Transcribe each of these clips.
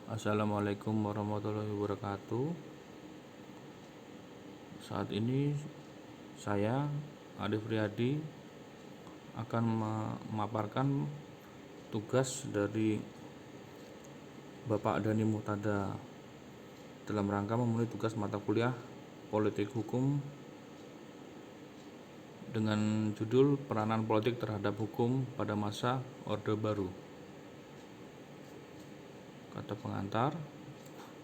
Assalamualaikum warahmatullahi wabarakatuh. Saat ini saya, Adi Friadi, akan memaparkan tugas dari Bapak Dhani Muhtada dalam rangka memenuhi tugas mata kuliah Politik Hukum dengan judul Peranan Politik Terhadap Hukum pada Masa Orde Baru. Kata pengantar,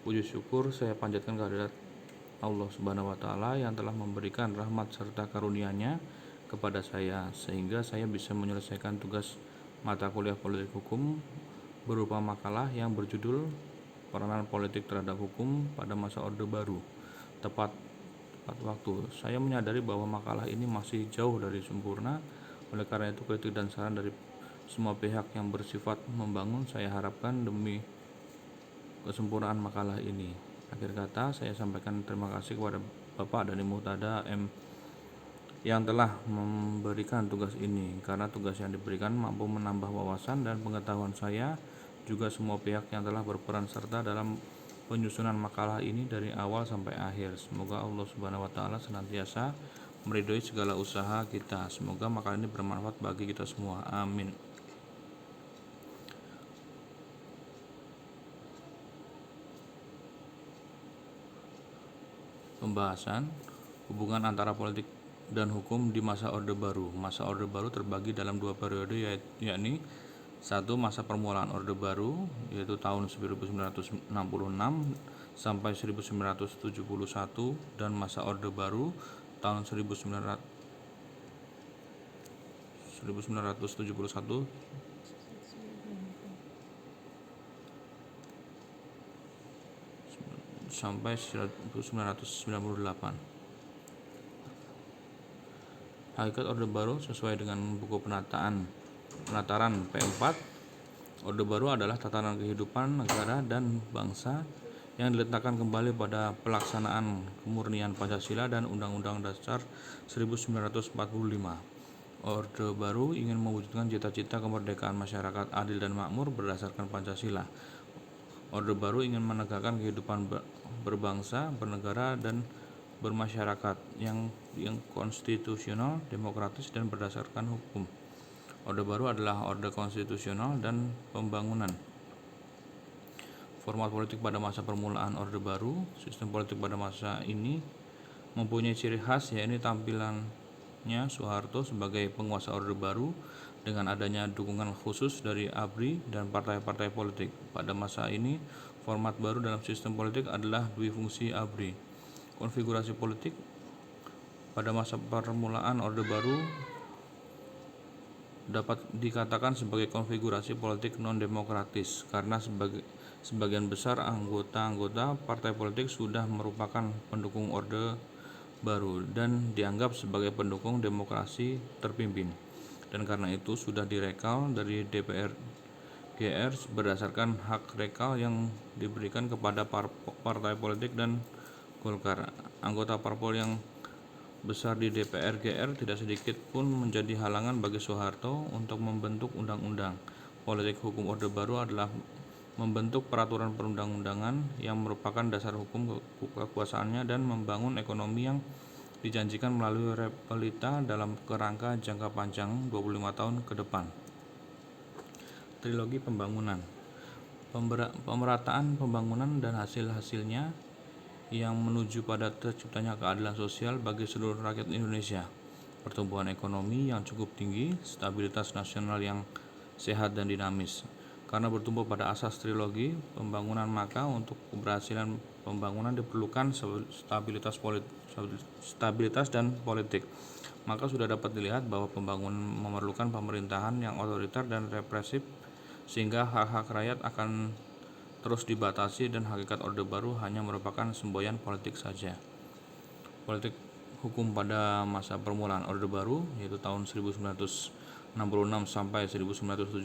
puji syukur saya panjatkan kehadirat Allah Subhanahu wa Ta'ala yang telah memberikan rahmat serta karunia-Nya kepada saya, sehingga saya bisa menyelesaikan tugas mata kuliah Politik Hukum berupa makalah yang berjudul Peranan Politik Terhadap Hukum pada Masa Orde Baru. Tepat waktu. Saya menyadari bahwa makalah ini masih jauh dari sempurna. Oleh karena itu, kritik dan saran dari semua pihak yang bersifat membangun saya harapkan demi kesempurnaan makalah ini. Akhir kata, saya sampaikan terima kasih kepada Bapak Dhani Muhtada M yang telah memberikan tugas ini, karena tugas yang diberikan mampu menambah wawasan dan pengetahuan saya, juga semua pihak yang telah berperan serta dalam penyusunan makalah ini dari awal sampai akhir. Semoga Allah Subhanahu wa Ta'ala senantiasa meridhoi segala usaha kita. Semoga makalah ini bermanfaat bagi kita semua. Amin. Pembahasan hubungan antara politik dan hukum di masa Orde Baru. Masa Orde Baru terbagi dalam dua periode, yakni satu, masa permulaan Orde Baru, yaitu tahun 1966 sampai 1971, dan masa Orde Baru tahun 1971 sampai 1998. Hakikat Orde Baru sesuai dengan buku penataran P4, Orde Baru adalah tatanan kehidupan negara dan bangsa yang diletakkan kembali pada pelaksanaan kemurnian Pancasila dan Undang-Undang Dasar 1945. Orde Baru ingin mewujudkan cita-cita kemerdekaan masyarakat adil dan makmur berdasarkan Pancasila. Orde Baru ingin menegakkan kehidupan berbangsa, bernegara, dan bermasyarakat yang konstitusional, demokratis, dan berdasarkan hukum. Orde Baru adalah orde konstitusional dan pembangunan. Format politik pada masa permulaan Orde Baru. Sistem politik pada masa ini mempunyai ciri khas, yaitu tampilannya Soeharto sebagai penguasa Orde Baru dengan adanya dukungan khusus dari ABRI dan partai-partai politik. Pada masa ini, format baru dalam sistem politik adalah duifungsi ABRI. Konfigurasi politik pada masa permulaan Orde Baru dapat dikatakan sebagai konfigurasi politik non-demokratis, karena sebagian besar anggota-anggota partai politik sudah merupakan pendukung Orde Baru dan dianggap sebagai pendukung demokrasi terpimpin, dan karena itu sudah direkal dari DPR GR berdasarkan hak rekal yang diberikan kepada partai politik dan Golkar. Anggota parpol yang besar di DPR GR tidak sedikit pun menjadi halangan bagi Soeharto untuk membentuk undang-undang. Politik hukum Orde Baru adalah membentuk peraturan perundang-undangan yang merupakan dasar hukum kekuasaannya dan membangun ekonomi yang dijanjikan melalui realita dalam kerangka jangka panjang 25 tahun ke depan. Trilogi pembangunan. Pemerataan pembangunan dan hasil-hasilnya yang menuju pada terciptanya keadilan sosial bagi seluruh rakyat Indonesia, pertumbuhan ekonomi yang cukup tinggi, stabilitas nasional yang sehat dan dinamis. Karena bertumbuh pada asas trilogi pembangunan, maka untuk keberhasilan pembangunan diperlukan stabilitas dan politik. Maka sudah dapat dilihat bahwa pembangunan memerlukan pemerintahan yang otoriter dan represif, sehingga hak-hak rakyat akan terus dibatasi dan hakikat Orde Baru hanya merupakan semboyan politik saja. Politik hukum pada masa permulaan Orde Baru, yaitu tahun 1966 sampai 1971.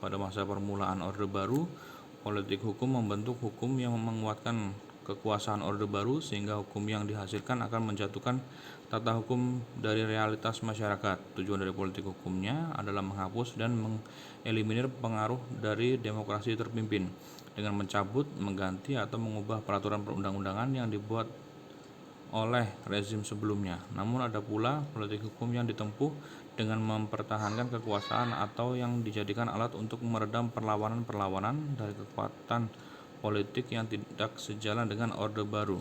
Pada masa permulaan Orde Baru, politik hukum membentuk hukum yang menguatkan kekuasaan Orde Baru, sehingga hukum yang dihasilkan akan menjatuhkan tata hukum dari realitas masyarakat. Tujuan dari politik hukumnya adalah menghapus dan mengeliminir pengaruh dari demokrasi terpimpin dengan mencabut, mengganti, atau mengubah peraturan perundang-undangan yang dibuat oleh rezim sebelumnya. Namun ada pula politik hukum yang ditempuh dengan mempertahankan kekuasaan atau yang dijadikan alat untuk meredam perlawanan-perlawanan dari kekuatan politik yang tidak sejalan dengan Orde Baru.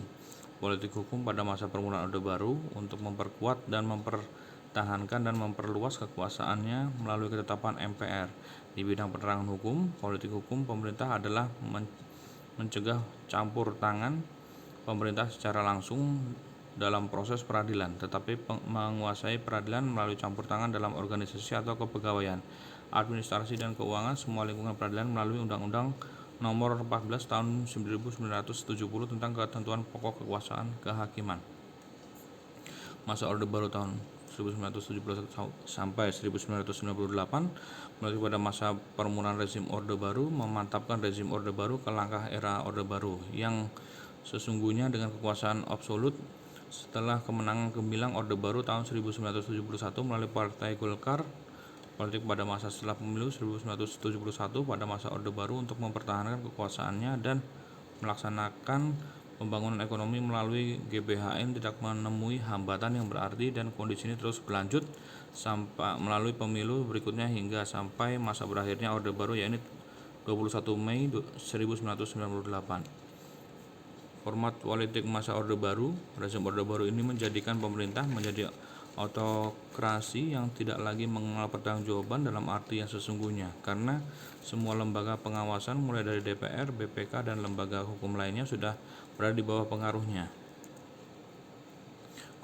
Politik hukum pada masa permulaan Orde Baru untuk memperkuat dan mempertahankan dan memperluas kekuasaannya melalui ketetapan MPR. Di bidang penerangan hukum, politik hukum pemerintah adalah mencegah campur tangan pemerintah secara langsung dalam proses peradilan, tetapi menguasai peradilan melalui campur tangan dalam organisasi atau kepegawaian, administrasi dan keuangan semua lingkungan peradilan melalui Undang-Undang Nomor 14 Tahun 1970 tentang ketentuan pokok kekuasaan kehakiman. Masa Orde Baru tahun 1971 sampai 1998 melalui pada masa permulaan rezim Orde Baru memantapkan rezim Orde Baru ke langkah era Orde Baru yang sesungguhnya dengan kekuasaan absolut setelah kemenangan gemilang Orde Baru tahun 1971 melalui Partai Golkar. Politik pada masa setelah pemilu 1971 pada masa Orde Baru untuk mempertahankan kekuasaannya dan melaksanakan pembangunan ekonomi melalui GBHN tidak menemui hambatan yang berarti, dan kondisi ini terus berlanjut sampai melalui pemilu berikutnya hingga sampai masa berakhirnya Orde Baru, yaitu 21 Mei 1998. Format politik masa Orde Baru. Rezim Orde Baru ini menjadikan pemerintah menjadi autokrasi yang tidak lagi mengenal pertanggungjawaban dalam arti yang sesungguhnya, karena semua lembaga pengawasan mulai dari DPR, BPK, dan lembaga hukum lainnya sudah berada di bawah pengaruhnya.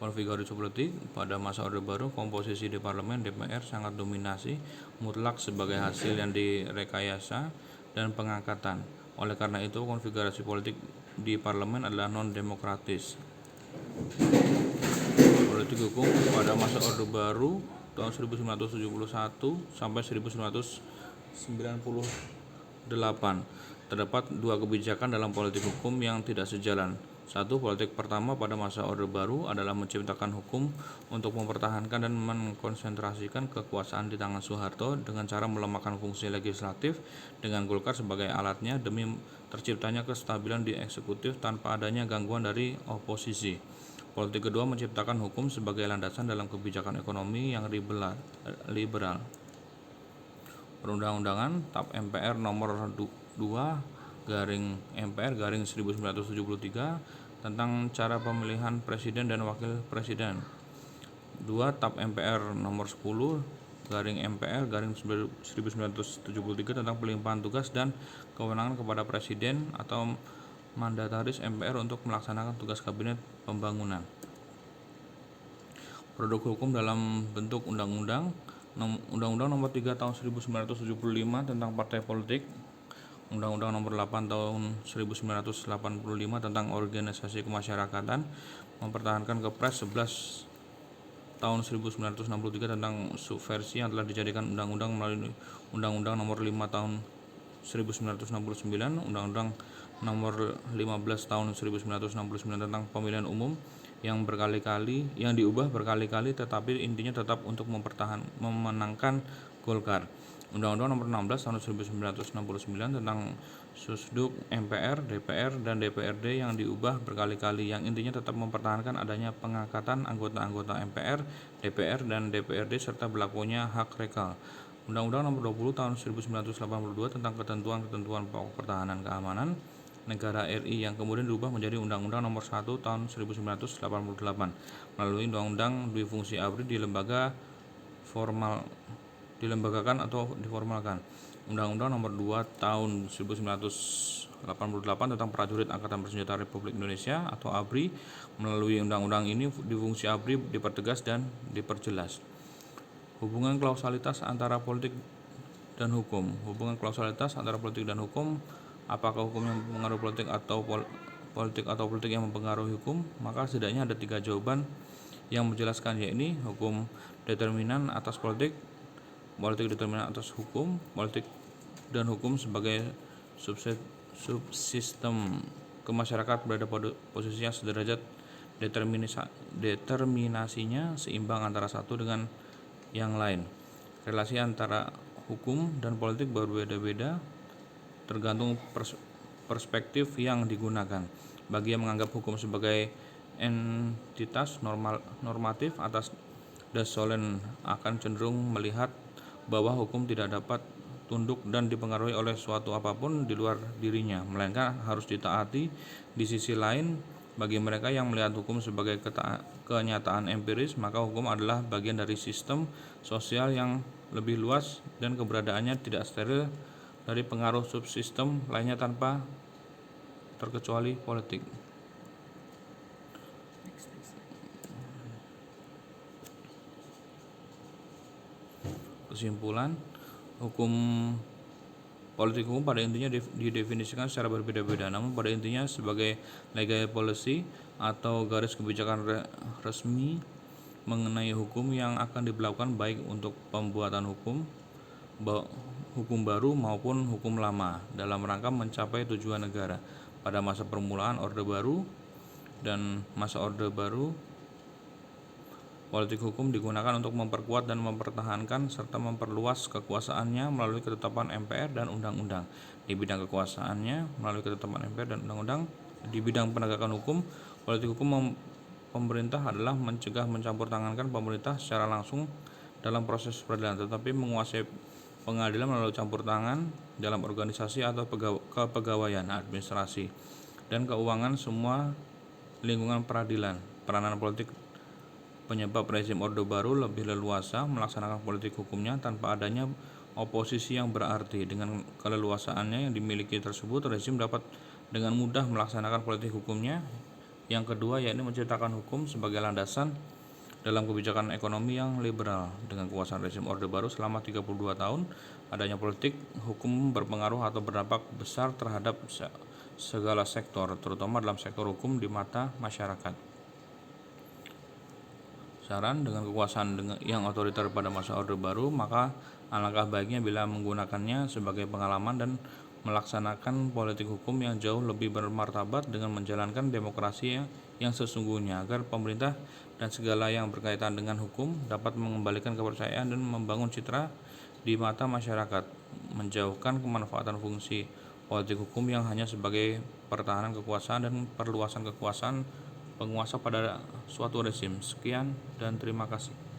Konfigurasi politik pada masa Orde Baru, komposisi di parlemen DPR sangat dominasi mutlak sebagai hasil yang direkayasa dan pengangkatan. Oleh karena itu, konfigurasi politik di parlemen adalah non-demokratis. Politik hukum pada masa Orde Baru tahun 1971 sampai 1998 terdapat dua kebijakan dalam politik hukum yang tidak sejalan. Satu, politik pertama pada masa Orde Baru adalah menciptakan hukum untuk mempertahankan dan mengkonsentrasikan kekuasaan di tangan Soeharto dengan cara melemahkan fungsi legislatif dengan Golkar sebagai alatnya demi terciptanya kestabilan di eksekutif tanpa adanya gangguan dari oposisi. Politik kedua menciptakan hukum sebagai landasan dalam kebijakan ekonomi yang liberal. Perundang-undangan TAP MPR nomor 2/MPR/1973 tentang cara pemilihan presiden dan wakil presiden. 2. TAP MPR nomor 10/MPR/1973 tentang pelimpahan tugas dan kewenangan kepada presiden atau mandataris MPR untuk melaksanakan tugas kabinet pembangunan. Produk hukum dalam bentuk undang-undang. Undang-Undang Nomor 3 Tahun 1975 tentang partai politik. Undang-Undang Nomor 8 Tahun 1985 tentang organisasi kemasyarakatan, mempertahankan Kepres 11 Tahun 1963 tentang subversi yang telah dijadikan undang-undang melalui Undang-Undang Nomor 5 Tahun 1969, Undang-Undang Nomor 15 Tahun 1969 tentang pemilihan umum yang diubah berkali-kali, tetapi intinya tetap untuk memenangkan Golkar. Undang-Undang Nomor 16 Tahun 1969 tentang Susduk MPR, DPR, dan DPRD yang diubah berkali-kali, yang intinya tetap mempertahankan adanya pengangkatan anggota-anggota MPR, DPR, dan DPRD serta berlakunya hak rekal. Undang-Undang Nomor 20 Tahun 1982 tentang ketentuan-ketentuan pokok pertahanan keamanan negara RI yang kemudian diubah menjadi Undang-Undang Nomor 1 Tahun 1988 melalui Undang-Undang Dwifungsi ABRI dilembagakan atau diformalkan. Undang-Undang Nomor 2 Tahun 1988 tentang Prajurit Angkatan Bersenjata Republik Indonesia atau ABRI. Melalui undang-undang ini difungsi ABRI dipertegas dan diperjelas. Hubungan kausalitas antara politik dan hukum. Hubungan kausalitas antara politik dan hukum. Apakah hukum yang mempengaruhi politik atau politik yang mempengaruhi hukum? Maka setidaknya ada 3 jawaban yang menjelaskan, yaitu hukum determinan atas politik determinan atas hukum, politik dan hukum sebagai subsistem ke masyarakat berada pada posisi yang sederajat, determinasinya seimbang antara satu dengan yang lain. Relasi antara hukum dan politik berbeda-beda tergantung perspektif yang digunakan. Bagi yang menganggap hukum sebagai entitas normatif atas Dassolen akan cenderung melihat bahwa hukum tidak dapat tunduk dan dipengaruhi oleh suatu apapun di luar dirinya, melainkan harus ditaati. Di sisi lain, bagi mereka yang melihat hukum sebagai kenyataan empiris, maka hukum adalah bagian dari sistem sosial yang lebih luas dan keberadaannya tidak steril dari pengaruh subsistem lainnya tanpa terkecuali politik. Kesimpulan, politik hukum pada intinya didefinisikan secara berbeda-beda, namun pada intinya sebagai legal policy atau garis kebijakan resmi mengenai hukum yang akan diberlakukan baik untuk pembuatan hukum baru maupun hukum lama dalam rangka mencapai tujuan negara. Pada masa permulaan Orde Baru dan masa Orde Baru, politik hukum digunakan untuk memperkuat dan mempertahankan serta memperluas kekuasaannya melalui ketetapan MPR dan undang-undang. Di bidang kekuasaannya melalui ketetapan MPR dan undang-undang. Di bidang penegakan hukum, politik hukum pemerintah adalah mencegah mencampur tangankan pemerintah secara langsung dalam proses peradilan, tetapi menguasai pengadilan melalui campur tangan dalam organisasi atau kepegawaian, administrasi, dan keuangan semua lingkungan peradilan. Peranan politik penyebab rezim Orde Baru lebih leluasa melaksanakan politik hukumnya tanpa adanya oposisi yang berarti. Dengan keleluasaannya yang dimiliki tersebut, rezim dapat dengan mudah melaksanakan politik hukumnya. Yang kedua, yakni menciptakan hukum sebagai landasan dalam kebijakan ekonomi yang liberal. Dengan kekuasaan rezim Orde Baru selama 32 tahun, adanya politik hukum berpengaruh atau berdampak besar terhadap segala sektor, terutama dalam sektor hukum di mata masyarakat. Saran, dengan kekuasaan yang otoriter pada masa Orde Baru, maka alangkah baiknya bila menggunakannya sebagai pengalaman dan melaksanakan politik hukum yang jauh lebih bermartabat dengan menjalankan demokrasi yang sesungguhnya, agar pemerintah dan segala yang berkaitan dengan hukum dapat mengembalikan kepercayaan dan membangun citra di mata masyarakat, menjauhkan kemanfaatan fungsi politik hukum yang hanya sebagai pertahanan kekuasaan dan perluasan kekuasaan penguasa pada suatu rezim. Sekian dan terima kasih.